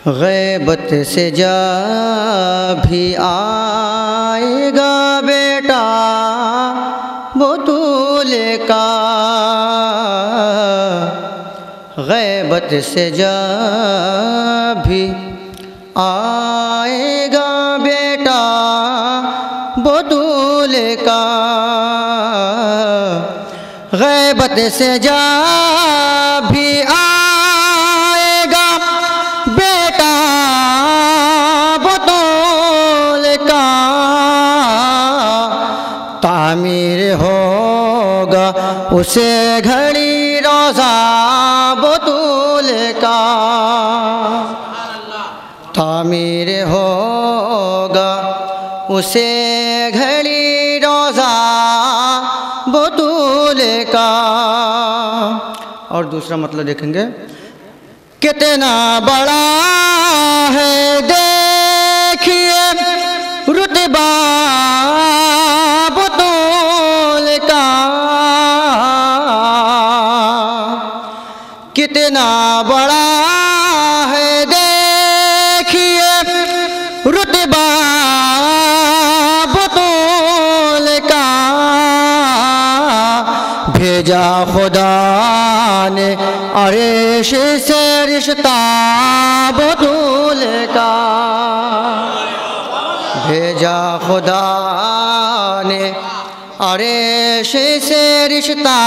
غیبت سے جا بھی آئے گا بیٹا بطول کا، غیبت سے جا بھی آئے گا بیٹا بطول کا، غیبت سے جا بھی آئے گا بیٹا بطول کا، تعمیر ہوگا اسے گھڑی روضہ بطول کا، تعمیر ہوگا اسے گھڑی روضہ بطول کا۔ اور دوسرا مطلب دیکھیں گے، کتنا بڑا ہے دیکھیے رتبہ بطول کا، کتنا بڑا ہے دیکھیے رتبہ بطول کا، بھیجا خدا نے عرش سے رشتہ بطول کا، بھیجا خدا نے عرش سے رشتہ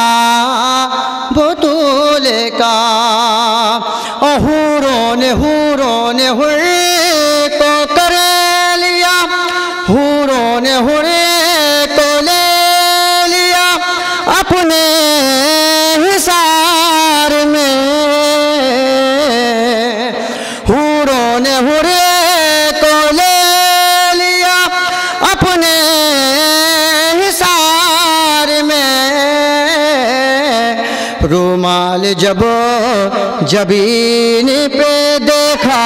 بطول کا، اور حوروں نے حور کو کر لیا، حوروں نے حور کو لے لیا اپنے حصار میں، حوروں نے حور کو لے لیا اپنے حصار میں، رومال جب جبین پہ دیکھا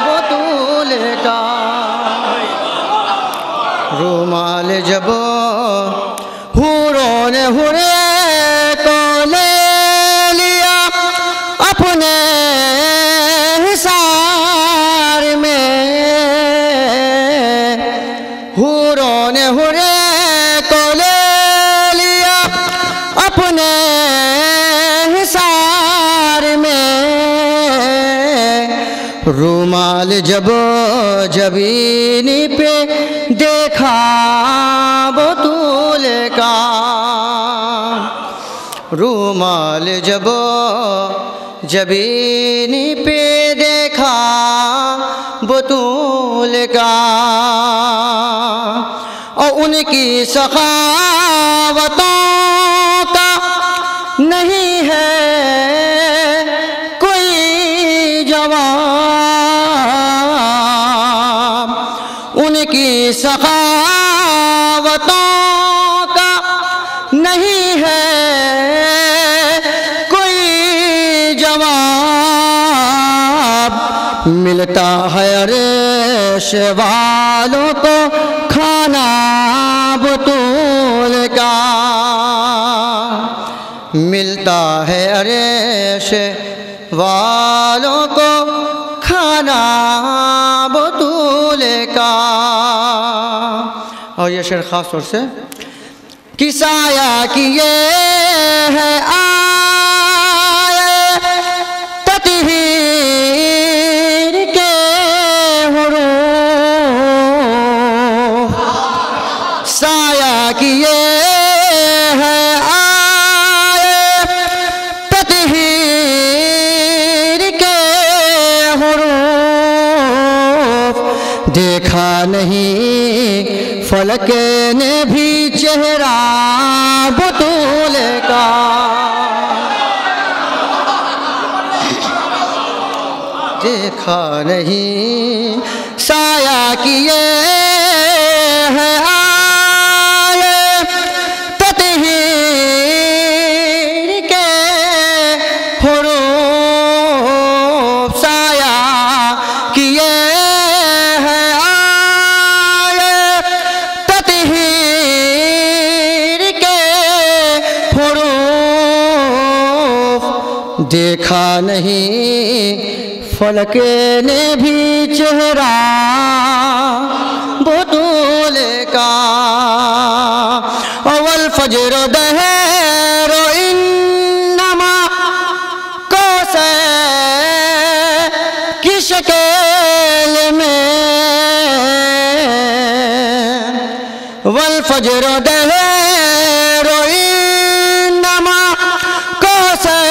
بطول کا، رومال جب حوروں نے حور کو لے لیا اپنے حصار میں، حوروں نے حور کو لے لیا اپنے حصار میں، رومال جب جبین پہ دیکھا بطول کا، رومال جب جبین پہ دیکھا بطول کا، اور ان کی سخاوتوں کا نہیں ہے کوئی جواب، ان کی سخاوتوں کا نہیں ہے کوئی جواب، ملتا ہے عرش والوں کو کھانا بطول کا، ملتا ہے عرش والوں کو کھانا بطول کا۔ اور یہ شعر خاص طور سے کہ سایہ کیے ہے آئے تطہیر کے حروف، سایہ کیے ہے آئے تطہیر کے حروف، دیکھا نہیں فلک نے بھی چہرہ بطول کا، دیکھا نہیں سایہ کیے ہے آئے تطہیر کے حروف، سایہ کیے ہے آئے تطہیر کے حروف، دیکھا نہیں فلک نے بھی چہرہ بطول کا والفجر دہر انما کوثر کی شکل میں والفجر دہر انما کوثر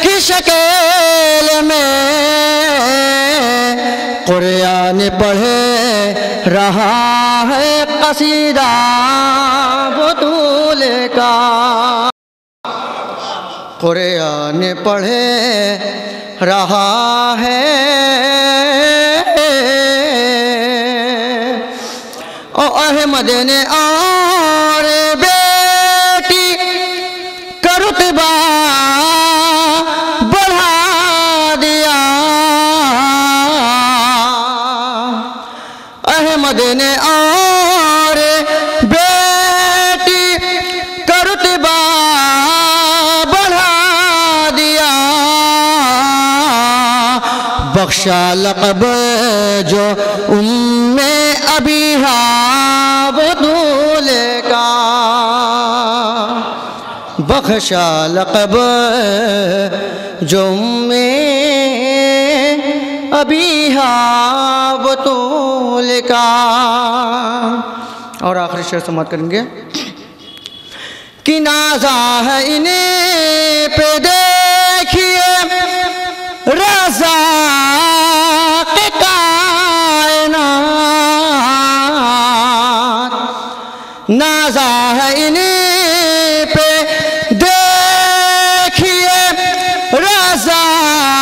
کی شکل میں قرآن پڑھے رہا ہے قصیدہ بطول کا قرآن پڑھے رہا ہے احمد نے اور بیٹی کا رتبہ بڑھا دیا احمد نے اور بیٹی کا رتبہ بڑھا دیا بخشا لقب جو ام ابیہا بطول کا بخشا لقب جو ام ابیہا بطول کا اور آخری شعر سماعت کریں گے کہ نازا ہے انہیں پہ دیکھیے رزاق کائنات نازا ہے انہیں پہ دیکھیے رزاق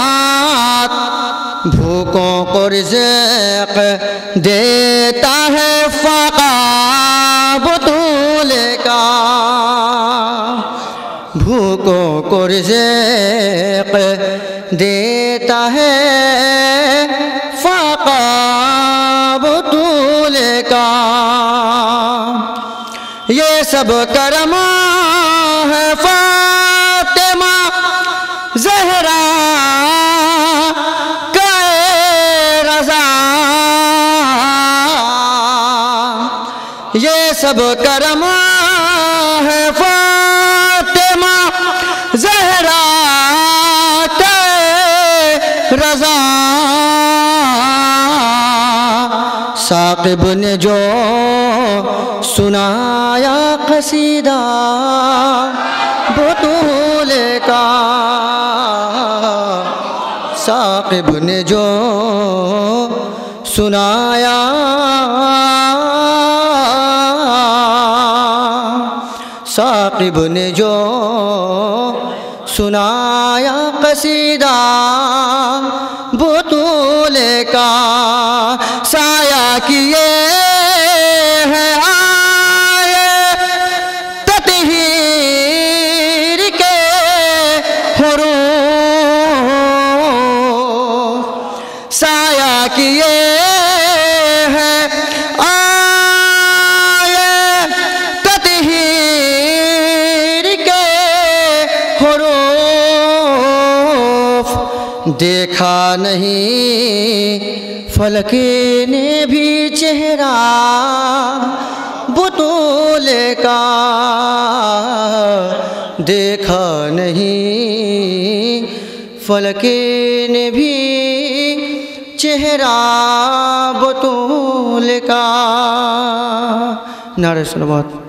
کائنات بھوکوں کو رزق دیتا ہے فقہ بطول کا بھوکوں کو رزق دیتا ہے فقہ بطول کا یہ سب کرم ہے فاطمہ زہرا کا رضا یہ سب کرم ہے فاطمہ زہرا کا رضا ثاقب نے جو سنایا قصیدہ بطول کا ثاقب نے جو سنایا ثاقب نے جو سنایا قصیدہ بطول کا سایہ کیے ہے آئے تطہیر کے حروف سایہ کیے ہے آئے تطہیر کے حروف دیکھا نہیں فلک نے بھی چہرہ بطول کا دیکھا نہیں فلک نے بھی چہرہ بطول کا نعرہ صلوات